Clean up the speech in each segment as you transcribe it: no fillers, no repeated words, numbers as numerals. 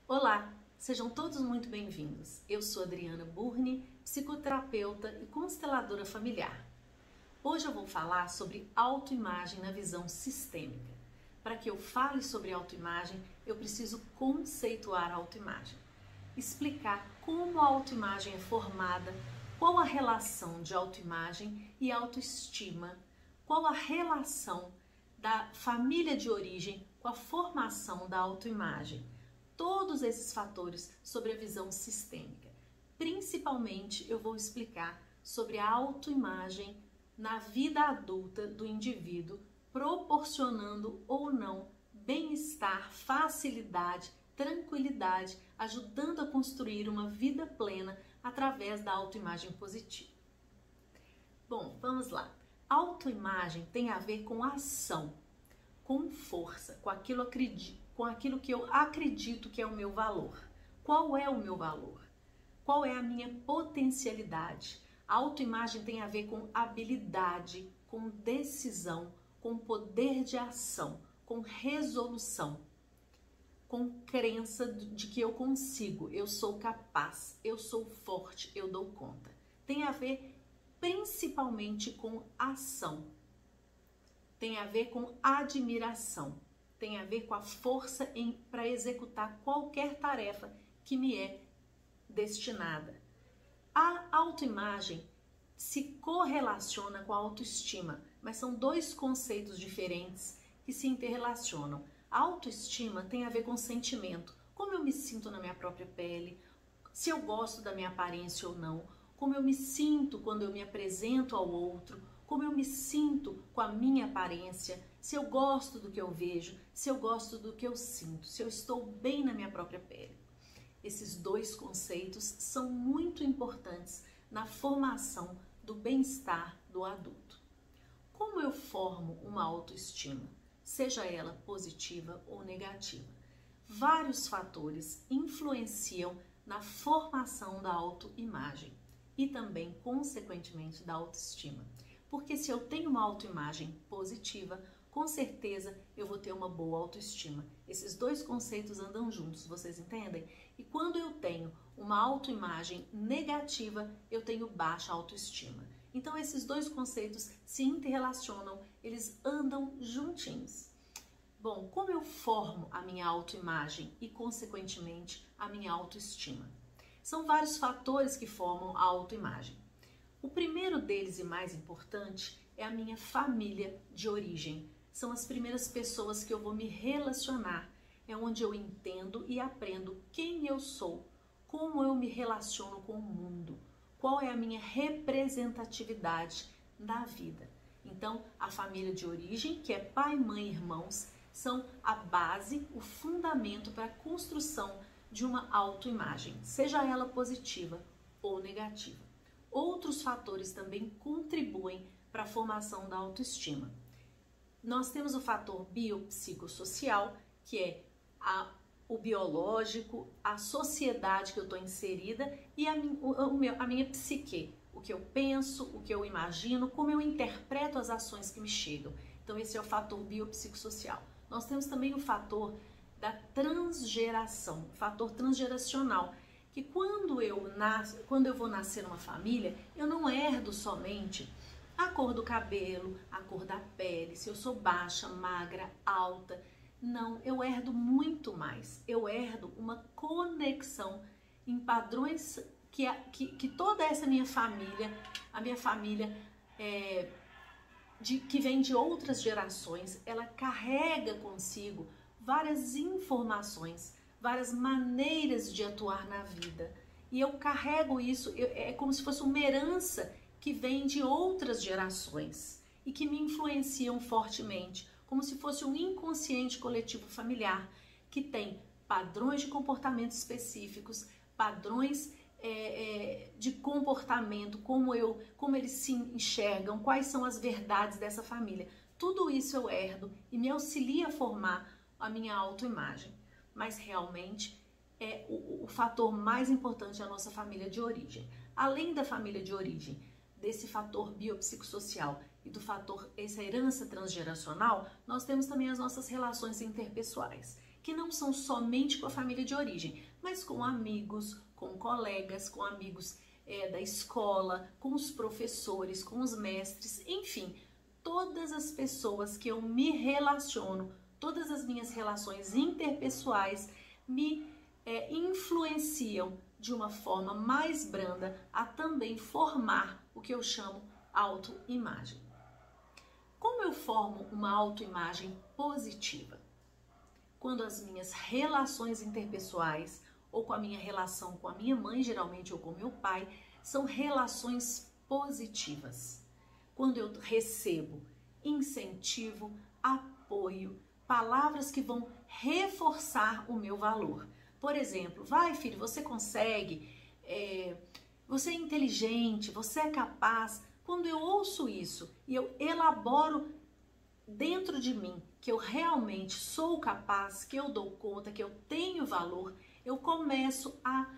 Olá, sejam todos muito bem-vindos. Eu sou Adriana Burni, psicoterapeuta e consteladora familiar. Hoje eu vou falar sobre autoimagem na visão sistêmica. Para que eu fale sobre autoimagem, eu preciso conceituar a autoimagem, explicar como a autoimagem é formada, qual a relação de autoimagem e autoestima, qual a relação da família de origem com a formação da autoimagem. Todos esses fatores sobre a visão sistêmica. Principalmente eu vou explicar sobre a autoimagem na vida adulta do indivíduo, proporcionando ou não bem-estar, facilidade, tranquilidade, ajudando a construir uma vida plena através da autoimagem positiva. Bom, vamos lá. Autoimagem tem a ver com ação, com força, com aquilo que eu acredito que é o meu valor. Qual é o meu valor? Qual é a minha potencialidade? A autoimagem tem a ver com habilidade, com decisão, com poder de ação, com resolução, com crença de que eu consigo, eu sou capaz, eu sou forte, eu dou conta. Tem a ver principalmente com ação. Tem a ver com admiração. Tem a ver com a força para executar qualquer tarefa que me é destinada. A autoimagem se correlaciona com a autoestima, mas são dois conceitos diferentes que se interrelacionam. A autoestima tem a ver com sentimento, como eu me sinto na minha própria pele, se eu gosto da minha aparência ou não, como eu me sinto quando eu me apresento ao outro, como eu me sinto com a minha aparência, se eu gosto do que eu vejo, se eu gosto do que eu sinto, se eu estou bem na minha própria pele. Esses dois conceitos são muito importantes na formação do bem-estar do adulto. Como eu formo uma autoestima, seja ela positiva ou negativa? Vários fatores influenciam na formação da autoimagem e também, consequentemente, da autoestima. Porque se eu tenho uma autoimagem positiva, com certeza eu vou ter uma boa autoestima. Esses dois conceitos andam juntos, vocês entendem? E quando eu tenho uma autoimagem negativa, eu tenho baixa autoestima. Então esses dois conceitos se interrelacionam, eles andam juntinhos. Bom, como eu formo a minha autoimagem e, consequentemente, a minha autoestima? São vários fatores que formam a autoimagem. O primeiro deles e mais importante é a minha família de origem. São as primeiras pessoas que eu vou me relacionar. É onde eu entendo e aprendo quem eu sou, como eu me relaciono com o mundo, qual é a minha representatividade na vida. Então, a família de origem, que é pai, mãe e irmãos, são a base, o fundamento para a construção de uma autoimagem, seja ela positiva ou negativa. Outros fatores também contribuem para a formação da autoestima. Nós temos o fator biopsicossocial, que é o biológico, a sociedade que eu estou inserida e a minha psique, o que eu penso, o que eu imagino, como eu interpreto as ações que me chegam. Então esse é o fator biopsicossocial. Nós temos também o fator da transgeração, o fator transgeracional, que quando eu vou nascer numa família, eu não herdo somente a cor do cabelo, a cor da pele, se eu sou baixa, magra, alta. Não, eu herdo muito mais. Eu herdo uma conexão em padrões que toda essa minha família, a minha família que vem de outras gerações, ela carrega consigo várias informações, várias maneiras de atuar na vida. E eu carrego isso, é como se fosse uma herança que vem de outras gerações e que me influenciam fortemente, como se fosse um inconsciente coletivo familiar que tem padrões de comportamento específicos, padrões de comportamento, como eles se enxergam, quais são as verdades dessa família. Tudo isso eu herdo e me auxilia a formar a minha autoimagem. Mas realmente o fator mais importante é a nossa família de origem. Além da família de origem, desse fator biopsicossocial e do fator essa herança transgeracional, nós temos também as nossas relações interpessoais, que não são somente com a família de origem, mas com amigos, com colegas, com amigos da escola, com os professores, com os mestres, enfim, todas as pessoas que eu me relaciono, todas as minhas relações interpessoais me influenciam de uma forma mais branda a também formar o que eu chamo autoimagem. Como eu formo uma autoimagem positiva? Quando as minhas relações interpessoais, ou com a minha relação com a minha mãe, geralmente, ou com meu pai, são relações positivas. Quando eu recebo incentivo, apoio, palavras que vão reforçar o meu valor. Por exemplo, vai filho, você consegue, você é inteligente, você é capaz. Quando eu ouço isso e eu elaboro dentro de mim que eu realmente sou capaz, que eu dou conta, que eu tenho valor, eu começo a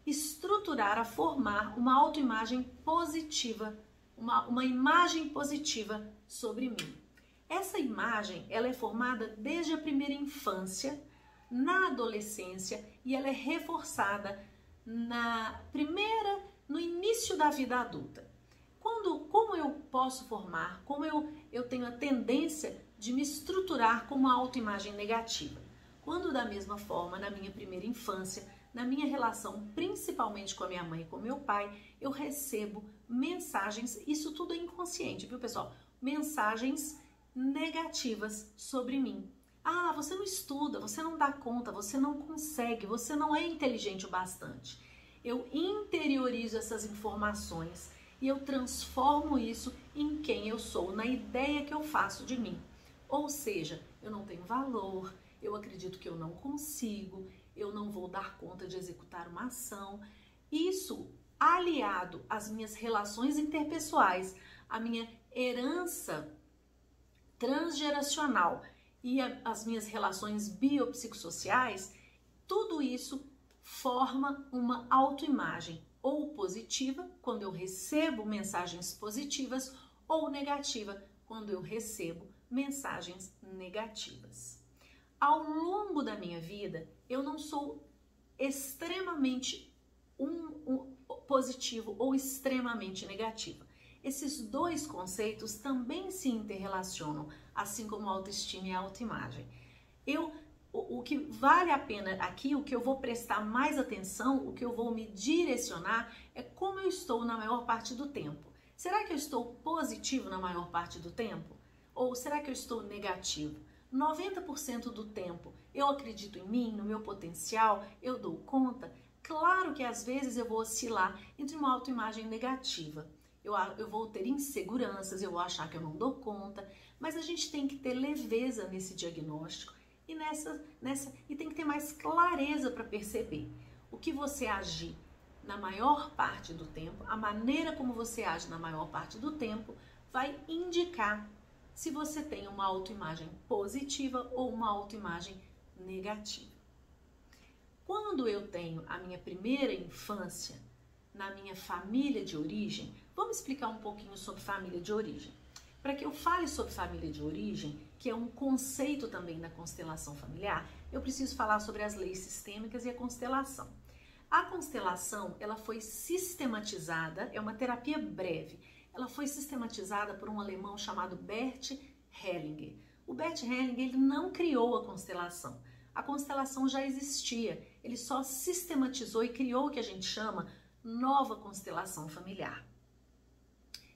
estruturar, a formar uma autoimagem positiva, uma imagem positiva sobre mim. Essa imagem, ela é formada desde a primeira infância, na adolescência, e ela é reforçada no início da vida adulta. Como eu posso formar, como eu tenho a tendência de me estruturar com uma autoimagem negativa? Quando da mesma forma, na minha primeira infância, na minha relação principalmente com a minha mãe e com meu pai, eu recebo mensagens, isso tudo é inconsciente, viu pessoal? Mensagens negativas sobre mim. Ah, você não estuda, você não dá conta, você não consegue, você não é inteligente o bastante. Eu interiorizo essas informações e eu transformo isso em quem eu sou, na ideia que eu faço de mim. Ou seja, eu não tenho valor, eu acredito que eu não consigo, eu não vou dar conta de executar uma ação. Isso, aliado às minhas relações interpessoais, à minha herança transgeracional e as minhas relações biopsicossociais, tudo isso forma uma autoimagem, ou positiva, quando eu recebo mensagens positivas, ou negativa, quando eu recebo mensagens negativas. Ao longo da minha vida, eu não sou extremamente positivo ou extremamente negativa. Esses dois conceitos também se interrelacionam, assim como autoestima e autoimagem. O que vale a pena aqui, o que eu vou prestar mais atenção, o que eu vou me direcionar é como eu estou na maior parte do tempo. Será que eu estou positivo na maior parte do tempo? Ou será que eu estou negativo? 90% do tempo eu acredito em mim, no meu potencial, eu dou conta? Claro que às vezes eu vou oscilar entre uma autoimagem negativa. Eu vou ter inseguranças, eu vou achar que eu não dou conta, mas a gente tem que ter leveza nesse diagnóstico e tem que ter mais clareza para perceber o que você agir na maior parte do tempo, a maneira como você age na maior parte do tempo vai indicar se você tem uma autoimagem positiva ou uma autoimagem negativa. Quando eu tenho a minha primeira infância na minha família de origem, vamos explicar um pouquinho sobre família de origem. Para que eu fale sobre família de origem, que é um conceito também da constelação familiar, eu preciso falar sobre as leis sistêmicas e a constelação. A constelação, ela foi sistematizada, é uma terapia breve, ela foi sistematizada por um alemão chamado Bert Hellinger. O Bert Hellinger, ele não criou a constelação já existia, ele só sistematizou e criou o que a gente chama nova constelação familiar.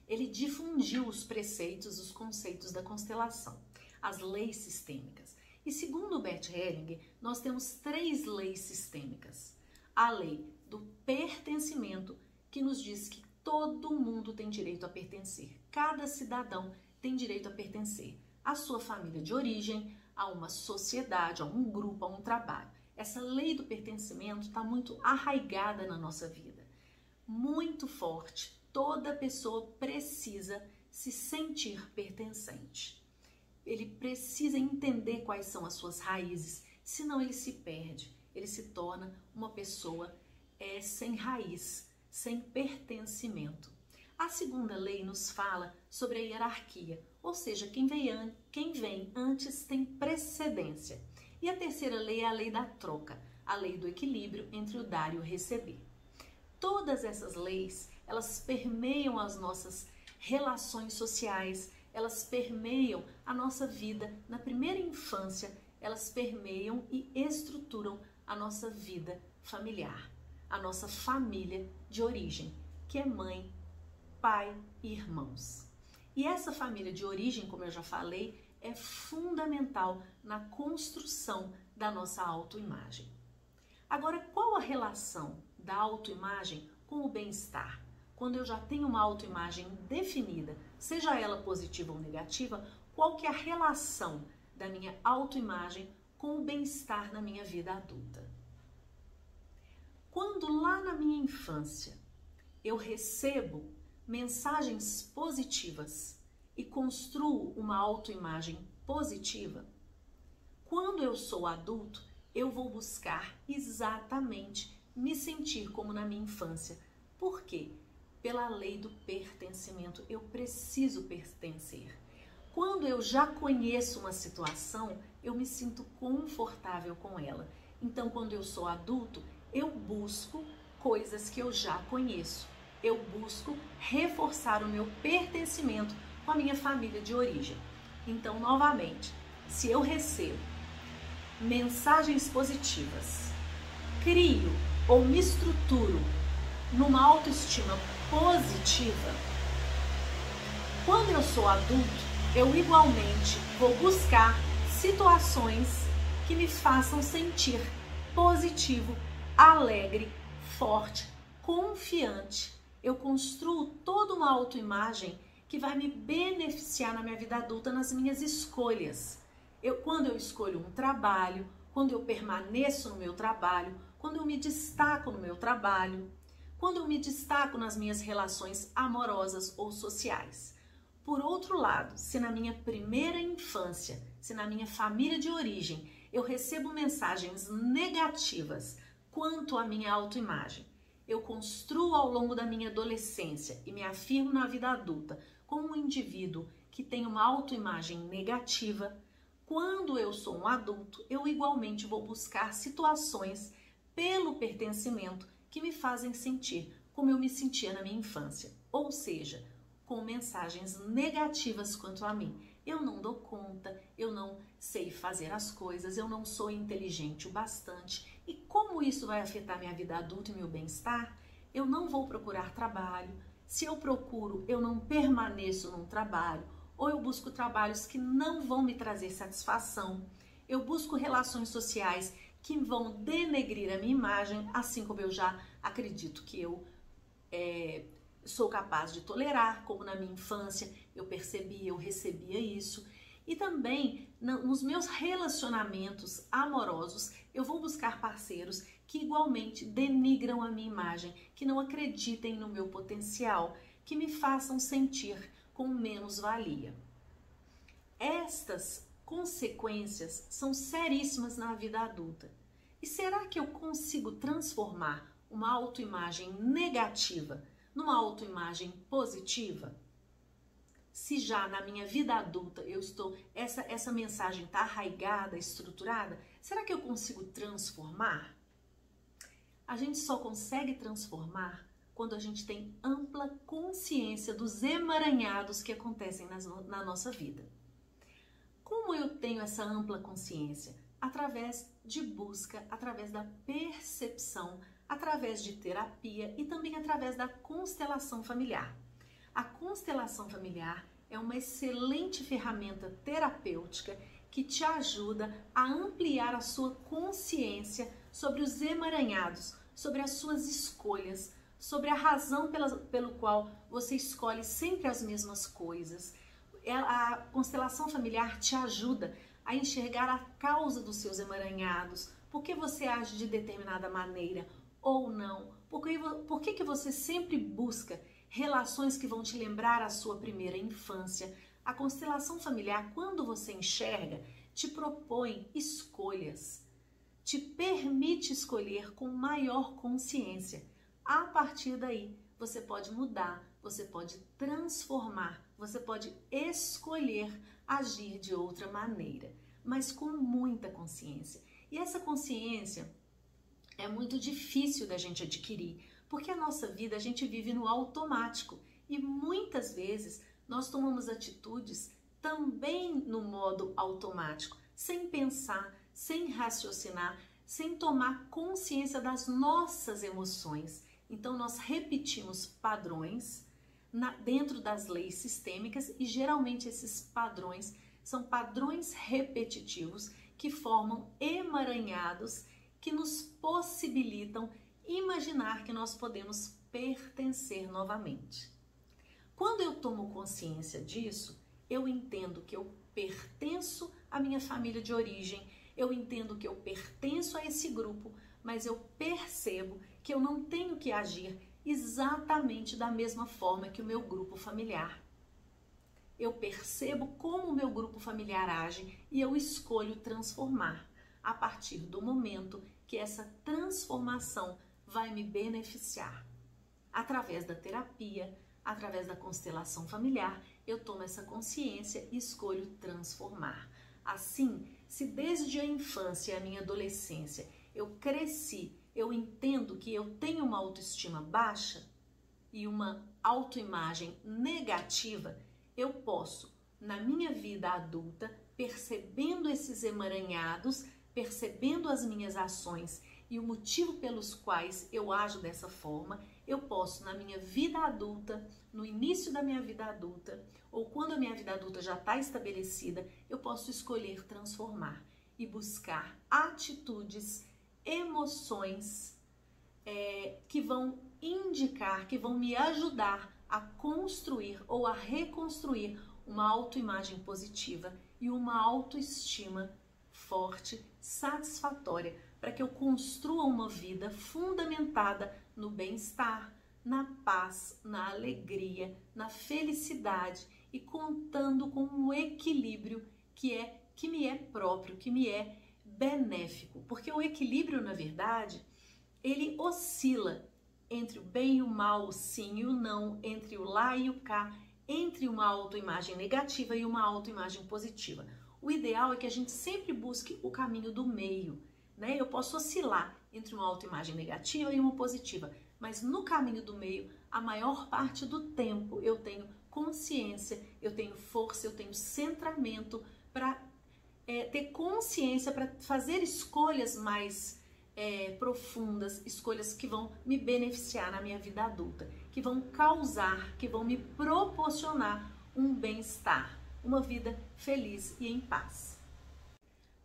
Ele difundiu os preceitos, os conceitos da constelação, as leis sistêmicas. E segundo Bert Hellinger, nós temos 3 leis sistêmicas. A lei do pertencimento, que nos diz que todo mundo tem direito a pertencer. Cada cidadão tem direito a pertencer à sua família de origem, a uma sociedade, a um grupo, a um trabalho. Essa lei do pertencimento está muito arraigada na nossa vida, muito forte. Toda pessoa precisa se sentir pertencente. Ele precisa entender quais são as suas raízes, senão ele se perde, ele se torna uma pessoa sem raiz, sem pertencimento. A segunda lei nos fala sobre a hierarquia, ou seja, quem vem antes tem precedência. E a terceira lei é a lei da troca, a lei do equilíbrio entre o dar e o receber. Todas essas leis, elas permeiam as nossas relações sociais, elas permeiam a nossa vida na primeira infância, elas permeiam e estruturam a nossa vida familiar, a nossa família de origem, que é mãe, pai e irmãos. E essa família de origem, como eu já falei, é fundamental na construção da nossa autoimagem. Agora, qual a relação da autoimagem com o bem-estar? Quando eu já tenho uma autoimagem definida, seja ela positiva ou negativa, qual que é a relação da minha autoimagem com o bem-estar na minha vida adulta? Quando lá na minha infância eu recebo mensagens positivas e construo uma autoimagem positiva, quando eu sou adulto, eu vou buscar exatamente me sentir como na minha infância. Por quê? Pela lei do pertencimento, eu preciso pertencer. Quando eu já conheço uma situação, eu me sinto confortável com ela. Então, quando eu sou adulto, eu busco coisas que eu já conheço. Eu busco reforçar o meu pertencimento com a minha família de origem. Então, novamente, se eu recebo mensagens positivas, crio ou me estruturo numa autoestima positiva, quando eu sou adulto, eu igualmente vou buscar situações que me façam sentir positivo, alegre, forte, confiante. Eu construo toda uma autoimagem que vai me beneficiar na minha vida adulta, nas minhas escolhas. Quando eu escolho um trabalho, quando eu permaneço no meu trabalho, quando eu me destaco no meu trabalho, quando eu me destaco nas minhas relações amorosas ou sociais. Por outro lado, se na minha primeira infância, se na minha família de origem, eu recebo mensagens negativas quanto à minha autoimagem, eu construo ao longo da minha adolescência e me afirmo na vida adulta como um indivíduo que tem uma autoimagem negativa, quando eu sou um adulto, eu igualmente vou buscar situações pelo pertencimento que me fazem sentir como eu me sentia na minha infância, ou seja, com mensagens negativas quanto a mim. Eu não dou conta, eu não sei fazer as coisas, eu não sou inteligente o bastante. E como isso vai afetar minha vida adulta e meu bem-estar? Eu não vou procurar trabalho. Se eu procuro, eu não permaneço num trabalho. Ou eu busco trabalhos que não vão me trazer satisfação. Eu busco relações sociais que vão denegrir a minha imagem, assim como eu já acredito que eu sou capaz de tolerar, como na minha infância eu percebia, eu recebia isso. E também nos meus relacionamentos amorosos, eu vou buscar parceiros que igualmente denigram a minha imagem, que não acreditem no meu potencial, que me façam sentir com menos-valia. Estas consequências são seríssimas na vida adulta. E será que eu consigo transformar uma autoimagem negativa numa autoimagem positiva? Se já na minha vida adulta essa mensagem está arraigada, estruturada, será que eu consigo transformar? A gente só consegue transformar quando a gente tem ampla consciência dos emaranhados que acontecem na nossa vida. Como eu tenho essa ampla consciência? Através de busca, através da percepção, através de terapia e também através da constelação familiar. A constelação familiar é uma excelente ferramenta terapêutica que te ajuda a ampliar a sua consciência sobre os emaranhados, sobre as suas escolhas, sobre a razão pelo qual você escolhe sempre as mesmas coisas. A constelação familiar te ajuda a enxergar a causa dos seus emaranhados, por que você age de determinada maneira ou não, por que você sempre busca relações que vão te lembrar a sua primeira infância. A constelação familiar, quando você enxerga, te propõe escolhas, te permite escolher com maior consciência. A partir daí, você pode mudar, você pode transformar, você pode escolher agir de outra maneira. mas com muita consciência. E essa consciência é muito difícil da gente adquirir, porque a nossa vida a gente vive no automático e muitas vezes nós tomamos atitudes também no modo automático, sem pensar, sem raciocinar, sem tomar consciência das nossas emoções. Então nós repetimos padrões dentro das leis sistêmicas e geralmente esses padrões são padrões repetitivos que formam emaranhados que nos possibilitam imaginar que nós podemos pertencer novamente. Quando eu tomo consciência disso, eu entendo que eu pertenço à minha família de origem, eu entendo que eu pertenço a esse grupo, mas eu percebo que eu não tenho que agir exatamente da mesma forma que o meu grupo familiar. Eu percebo como o meu grupo familiar age e eu escolho transformar a partir do momento que essa transformação vai me beneficiar. Através da terapia, através da constelação familiar, eu tomo essa consciência e escolho transformar. Assim, se desde a infância e a minha adolescência eu cresci, eu entendo que eu tenho uma autoestima baixa e uma autoimagem negativa, eu posso, na minha vida adulta, percebendo esses emaranhados, percebendo as minhas ações e o motivo pelos quais eu ajo dessa forma, eu posso, na minha vida adulta, no início da minha vida adulta, ou quando a minha vida adulta já está estabelecida, eu posso escolher transformar e buscar atitudes, emoções que vão indicar, que vão me ajudar a construir ou a reconstruir uma autoimagem positiva e uma autoestima forte, satisfatória, para que eu construa uma vida fundamentada no bem-estar, na paz, na alegria, na felicidade e contando com um equilíbrio que me é próprio, que me é benéfico. Porque o equilíbrio, na verdade, ele oscila entre o bem e o mal, o sim e o não, entre o lá e o cá, entre uma autoimagem negativa e uma autoimagem positiva. O ideal é que a gente sempre busque o caminho do meio, né? Eu posso oscilar entre uma autoimagem negativa e uma positiva, mas no caminho do meio, a maior parte do tempo eu tenho consciência, eu tenho força, eu tenho centramento para ter consciência, para fazer escolhas mais profundas, escolhas que vão me beneficiar na minha vida adulta, que vão causar, que vão me proporcionar um bem-estar, uma vida feliz e em paz.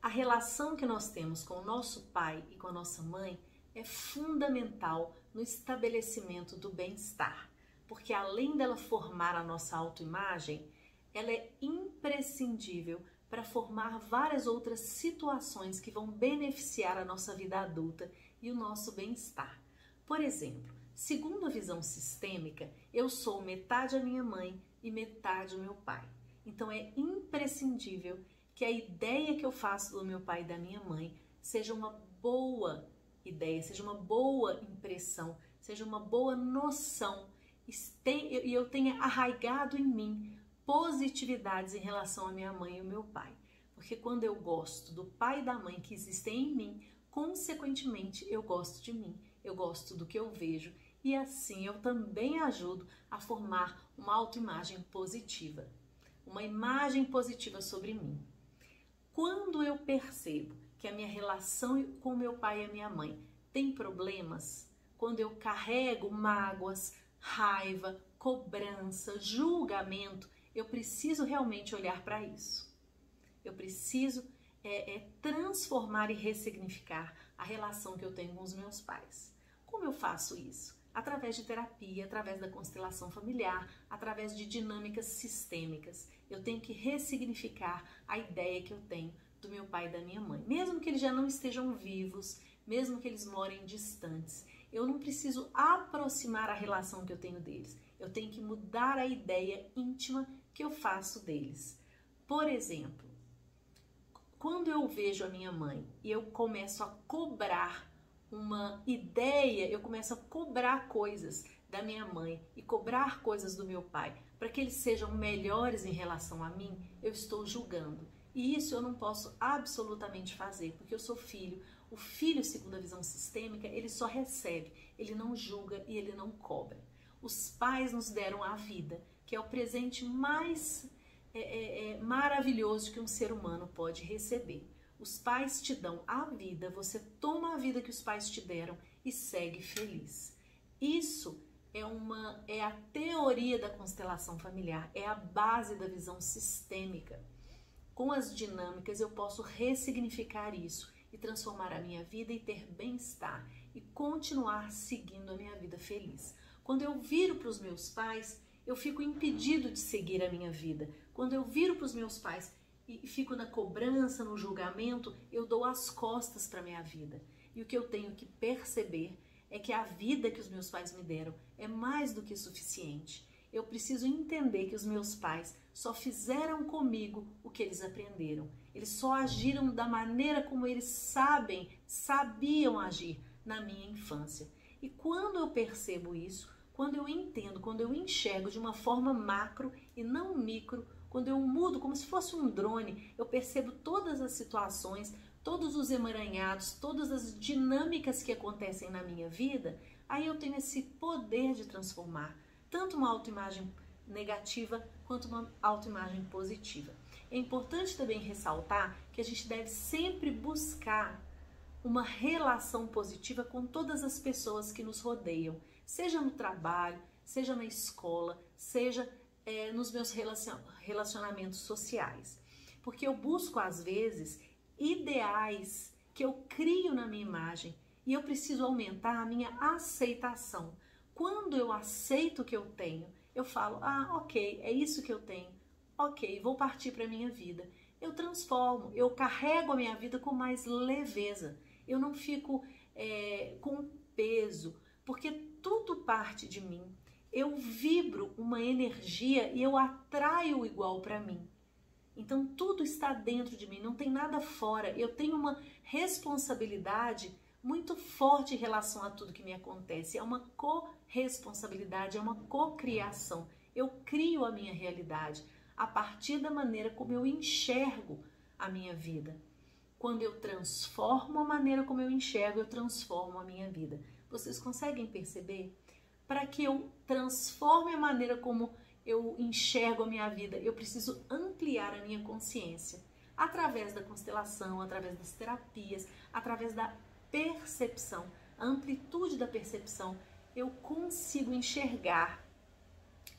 A relação que nós temos com o nosso pai e com a nossa mãe é fundamental no estabelecimento do bem-estar, porque além dela formar a nossa autoimagem, ela é imprescindível para formar várias outras situações que vão beneficiar a nossa vida adulta e o nosso bem-estar. Por exemplo, segundo a visão sistêmica, eu sou metade a minha mãe e metade o meu pai. Então é imprescindível que a ideia que eu faço do meu pai e da minha mãe seja uma boa ideia, seja uma boa impressão, seja uma boa noção e eu tenha arraigado em mim positividades em relação à minha mãe e ao meu pai. Porque quando eu gosto do pai e da mãe que existem em mim, consequentemente eu gosto de mim, eu gosto do que eu vejo e assim eu também ajudo a formar uma autoimagem positiva, uma imagem positiva sobre mim. Quando eu percebo que a minha relação com meu pai e a minha mãe tem problemas, quando eu carrego mágoas, raiva, cobrança, julgamento, eu preciso realmente olhar para isso. Eu preciso transformar e ressignificar a relação que eu tenho com os meus pais. Como eu faço isso? Através de terapia, através da constelação familiar, através de dinâmicas sistêmicas. Eu tenho que ressignificar a ideia que eu tenho do meu pai e da minha mãe. Mesmo que eles já não estejam vivos, mesmo que eles morem distantes, eu não preciso aproximar a relação que eu tenho deles. Eu tenho que mudar a ideia íntima que eu faço deles. Por exemplo, quando eu vejo a minha mãe e eu começo a cobrar uma ideia, eu começo a cobrar coisas da minha mãe e cobrar coisas do meu pai para que eles sejam melhores em relação a mim, eu estou julgando, E isso eu não posso absolutamente fazer, porque eu sou filho. O filho, segundo a visão sistêmica, ele só recebe, ele não julga e ele não cobra. Os pais nos deram a vida, que é o presente mais maravilhoso que um ser humano pode receber. Os pais te dão a vida, você toma a vida que os pais te deram e segue feliz. Isso é a teoria da constelação familiar, é a base da visão sistêmica. Com as dinâmicas eu posso ressignificar isso e transformar a minha vida e ter bem-estar e continuar seguindo a minha vida feliz. Quando eu viro para os meus pais, eu fico impedido de seguir a minha vida. Quando eu viro para os meus pais e fico na cobrança, no julgamento, eu dou as costas para a minha vida. E o que eu tenho que perceber é que a vida que os meus pais me deram é mais do que suficiente. Eu preciso entender que os meus pais só fizeram comigo o que eles aprenderam. Eles só agiram da maneira como eles sabiam agir na minha infância. E quando eu percebo isso, quando eu entendo, quando eu enxergo de uma forma macro e não micro, quando eu mudo como se fosse um drone, eu percebo todas as situações, todos os emaranhados, todas as dinâmicas que acontecem na minha vida, aí eu tenho esse poder de transformar tanto uma autoimagem negativa quanto uma autoimagem positiva. É importante também ressaltar que a gente deve sempre buscar uma relação positiva com todas as pessoas que nos rodeiam, seja no trabalho, seja na escola, seja nos meus relacionamentos sociais. Porque eu busco, às vezes, ideais que eu crio na minha imagem e eu preciso aumentar a minha aceitação. Quando eu aceito o que eu tenho, eu falo, ok, é isso que eu tenho, ok, vou partir para a minha vida. Eu transformo, eu carrego a minha vida com mais leveza. Eu não fico com peso, porque tudo parte de mim. Eu vibro uma energia e eu atraio o igual para mim. Então tudo está dentro de mim, não tem nada fora. Eu tenho uma responsabilidade muito forte em relação a tudo que me acontece. É uma corresponsabilidade, é uma cocriação. Eu crio a minha realidade a partir da maneira como eu enxergo a minha vida. Quando eu transformo a maneira como eu enxergo, eu transformo a minha vida. Vocês conseguem perceber? Para que eu transforme a maneira como eu enxergo a minha vida, eu preciso ampliar a minha consciência. Através da constelação, através das terapias, através da percepção, a amplitude da percepção, eu consigo enxergar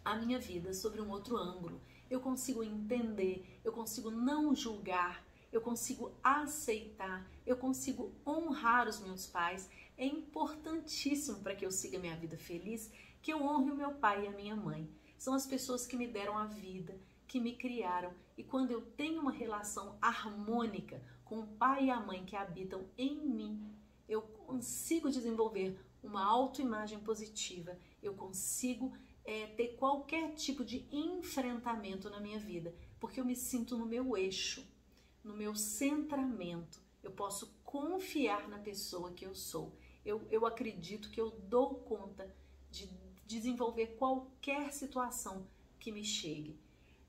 a minha vida sobre um outro ângulo. Eu consigo entender, eu consigo não julgar, eu consigo aceitar, eu consigo honrar os meus pais. É importantíssimo para que eu siga minha vida feliz que eu honre o meu pai e a minha mãe. São as pessoas que me deram a vida, que me criaram. E quando eu tenho uma relação harmônica com o pai e a mãe que habitam em mim, eu consigo desenvolver uma autoimagem positiva, eu consigo ter qualquer tipo de enfrentamento na minha vida, porque eu me sinto no meu eixo, no meu centramento. Eu posso confiar na pessoa que eu sou. Eu acredito que eu dou conta de desenvolver qualquer situação que me chegue.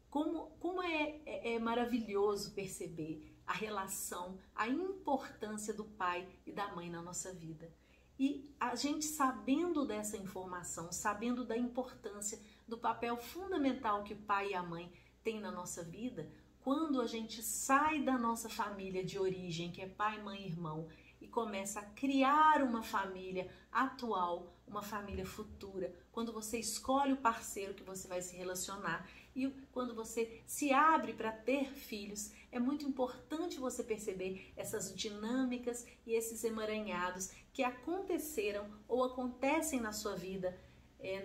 Como é maravilhoso perceber a relação, a importância do pai e da mãe na nossa vida. E a gente sabendo dessa informação, sabendo da importância do papel fundamental que o pai e a mãe têm na nossa vida, quando a gente sai da nossa família de origem, que é pai, mãe e irmão, e começa a criar uma família atual, uma família futura, quando você escolhe o parceiro que você vai se relacionar e quando você se abre para ter filhos, é muito importante você perceber essas dinâmicas e esses emaranhados que aconteceram ou acontecem na sua vida,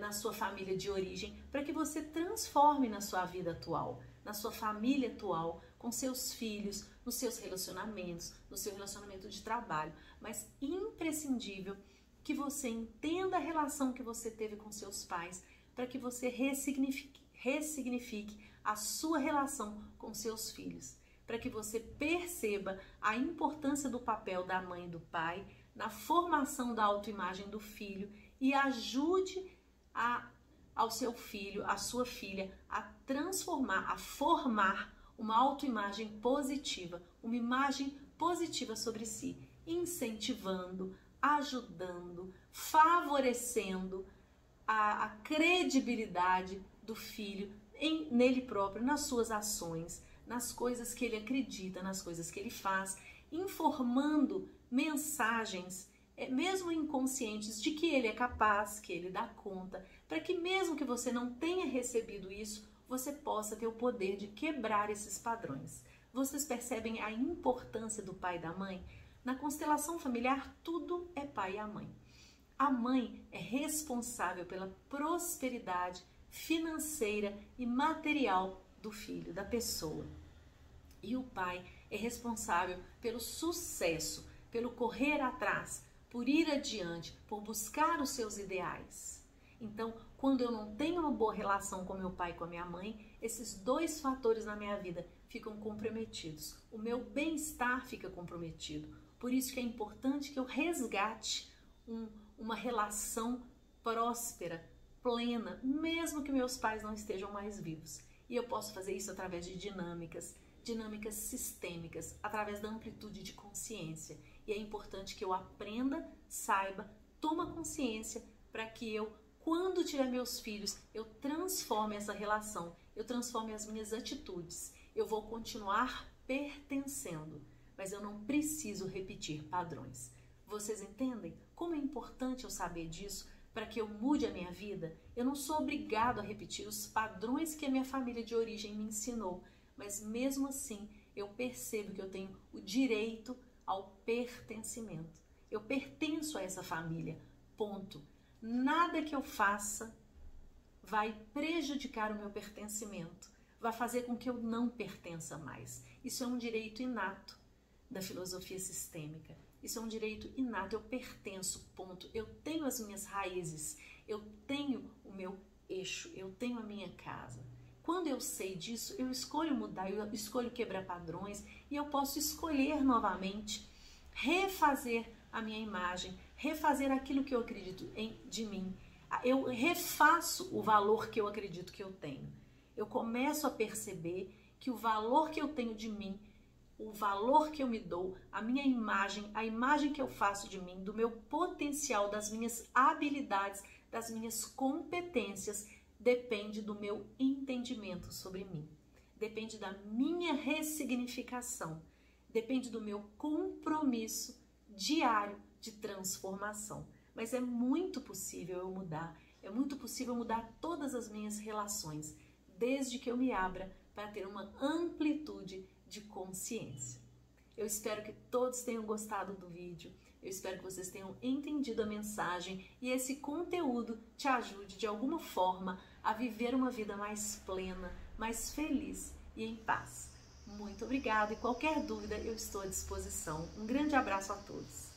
na sua família de origem, para que você transforme na sua vida atual, na sua família atual, com seus filhos, nos seus relacionamentos, no seu relacionamento de trabalho. Mas imprescindível que você entenda a relação que você teve com seus pais, para que você ressignifique a sua relação com seus filhos, para que você perceba a importância do papel da mãe e do pai na formação da autoimagem do filho e ajude ao seu filho, à sua filha, a transformar, a formar uma autoimagem positiva, uma imagem positiva sobre si, incentivando, ajudando, favorecendo a credibilidade do filho nele próprio, nas suas ações, nas coisas que ele acredita, nas coisas que ele faz, informando mensagens, mesmo inconscientes, de que ele é capaz, que ele dá conta, para que mesmo que você não tenha recebido isso, você possa ter o poder de quebrar esses padrões. Vocês percebem a importância do pai e da mãe? Na constelação familiar, tudo é pai e a mãe. A mãe é responsável pela prosperidade financeira e material do filho, da pessoa. E o pai é responsável pelo sucesso, pelo correr atrás, por ir adiante, por buscar os seus ideais. Então, quando eu não tenho uma boa relação com meu pai e com a minha mãe, esses dois fatores na minha vida ficam comprometidos. O meu bem-estar fica comprometido. Por isso que é importante que eu resgate uma relação próspera, plena, mesmo que meus pais não estejam mais vivos. E eu posso fazer isso através de dinâmicas sistêmicas, através da amplitude de consciência. E é importante que eu aprenda, saiba, tome consciência para que eu, quando tiver meus filhos, eu transforme essa relação, eu transforme as minhas atitudes. Eu vou continuar pertencendo, mas eu não preciso repetir padrões. Vocês entendem como é importante eu saber disso para que eu mude a minha vida? Eu não sou obrigado a repetir os padrões que a minha família de origem me ensinou, mas mesmo assim eu percebo que eu tenho o direito ao pertencimento. Eu pertenço a essa família, ponto. Nada que eu faça vai prejudicar o meu pertencimento, vai fazer com que eu não pertença mais. Isso é um direito inato da filosofia sistêmica. Isso é um direito inato, eu pertenço, ponto. Eu tenho as minhas raízes, eu tenho o meu eixo, eu tenho a minha casa. Quando eu sei disso, eu escolho mudar, eu escolho quebrar padrões e eu posso escolher novamente refazer a minha imagem, refazer aquilo que eu acredito de mim. Eu refaço o valor que eu acredito que eu tenho. Eu começo a perceber que o valor que eu tenho de mim, o valor que eu me dou, a minha imagem, a imagem que eu faço de mim, do meu potencial, das minhas habilidades, das minhas competências, depende do meu entendimento sobre mim. Depende da minha ressignificação. Depende do meu compromisso diário de transformação. Mas é muito possível eu mudar. É muito possível mudar todas as minhas relações, desde que eu me abra para ter uma amplitude de consciência. Eu espero que todos tenham gostado do vídeo. Eu espero que vocês tenham entendido a mensagem e esse conteúdo te ajude de alguma forma a viver uma vida mais plena, mais feliz e em paz. Muito obrigada e qualquer dúvida eu estou à disposição. Um grande abraço a todos.